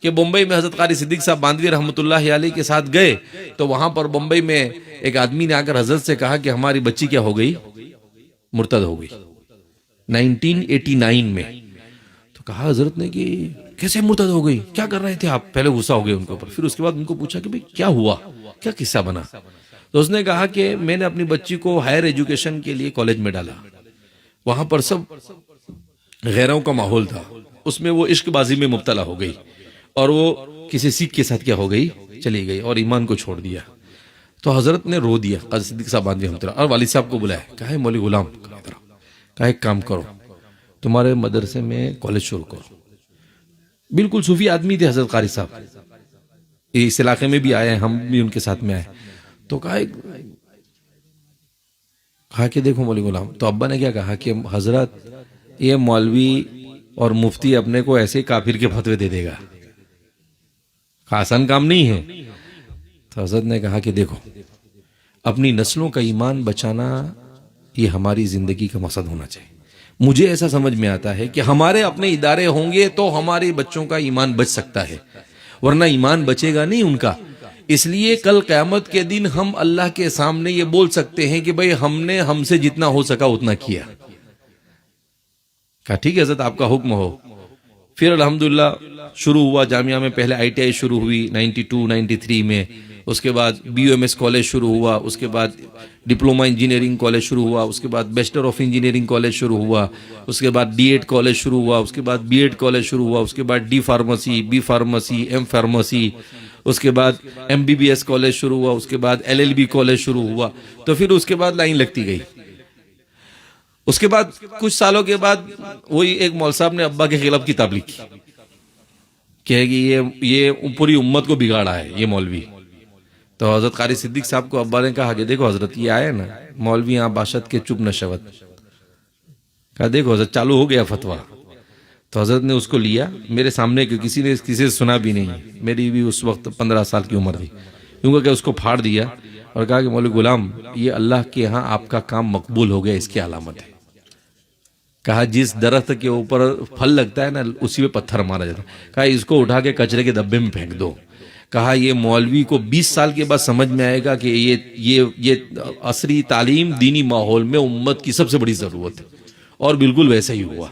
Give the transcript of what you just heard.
کہ بمبئی میں حضرت قاری صدیق صاحب باندھوی رحمۃ اللہ علیہ کے ساتھ گئے تو وہاں پر بمبئی میں ایک آدمی نے آ کر حضرت سے کہا کہ ہماری بچی کیا ہو گئی؟ مرتد ہو گئی 1989 میں. تو کہا حضرت نے کہ کیسے مرتد ہو گئی؟ کیا کر رہے تھے آپ؟ پہلے غصہ ہو گئے ان کے اوپر. پھر اس کے بعد ان کو پوچھا کہ بھئی کیا ہوا، کیا قصہ بنا؟ تو اس نے کہا کہ میں نے اپنی بچی کو ہائر ایجوکیشن کے لیے کالج میں ڈالا، وہاں پر سب غیروں کا ماحول تھا، اس میں وہ عشق بازی میں مبتلا ہو گئی اور وہ کسی سکھ کے ساتھ کیا ہو گئی؟ چلی گئی اور ایمان کو چھوڑ دیا. تو حضرت نے رو دیا قاضی صدیق صاحب باندھوی رحمۃ اللہ اور والد صاحب کو بلایا. کہا مولوی غلام، کہا ایک کام کرو، تمہارے مدرسے میں کالج شروع کرو. بالکل صوفی آدمی تھے حضرت قاری صاحب، اس علاقے میں بھی آئے ہیں، ہم بھی ان کے ساتھ میں آئے. تو کہا کہ دیکھو مولوی غلام. تو ابا نے کیا کہا کہ حضرت یہ مولوی اور مفتی اپنے کو ایسے کافر کے فتوے دے دے گا، آسان کام نہیں ہے. تو حضرت نے کہا کہ دیکھو اپنی نسلوں کا ایمان بچانا یہ ہماری زندگی کا مقصد ہونا چاہیے. مجھے ایسا سمجھ میں آتا ہے کہ ہمارے اپنے ادارے ہوں گے تو ہمارے بچوں کا ایمان بچ سکتا ہے، ورنہ ایمان بچے گا نہیں ان کا. اس لیے کل قیامت کے دن ہم اللہ کے سامنے یہ بول سکتے ہیں کہ بھئی ہم نے ہم سے جتنا ہو سکا اتنا کیا. کہا ٹھیک ہے حضرت آپ کا حکم ہو. پھر الحمدللہ شروع ہوا جامعہ میں. پہلے ITI شروع ہوئی 92 93 میں، اس کے بعد BUMS کالج شروع ہوا، اس کے بعد ڈپلومہ انجینئرنگ کالج شروع ہوا، اس کے بعد بیچلر آف انجینئرنگ کالج شروع ہوا، اس کے بعد D.Ed کالج شروع ہوا، اس کے بعد B.Ed کالج شروع ہوا، اس کے بعد D pharmacy, B pharmacy, M pharmacy, اس کے بعد MBBS کالج شروع ہوا، اس کے بعد LLB کالج شروع ہوا. تو پھر اس کے بعد لائن لگتی گئی. اس کے بعد کچھ سالوں کے بعد وہی ایک مول صاحب نے ابا کے خلاف کتاب لکھی کہ یہ پوری امت کو بگاڑا ہے یہ مولوی. تو حضرت قاری صدیق صاحب کو ابا نے کہا کہ دیکھو حضرت یہ آئے نا مولوی یہاں باشد کے چپ نہ شود. کہا دیکھو حضرت چالو ہو گیا فتویٰ. تو حضرت نے اس کو لیا میرے سامنے، کہ کسی سے سنا بھی نہیں. میری بھی اس وقت 15 سال کی عمر تھی. کیونکہ کہ اس کو پھاڑ دیا اور کہا کہ مولوی غلام یہ اللہ کے ہاں آپ کا کام مقبول ہو گیا، اس کی علامت ہے. کہا جس درخت کے اوپر پھل لگتا ہے نا اسی پہ پتھر مارا جاتا ہے. کہا اس کو اٹھا کے کچرے کے ڈبے میں پھینک دو. کہا یہ مولوی کو 20 سال کے بعد سمجھ میں آئے گا کہ یہ عصری تعلیم دینی ماحول میں امت کی سب سے بڑی ضرورت ہے. اور بالکل ویسا ہی ہوا.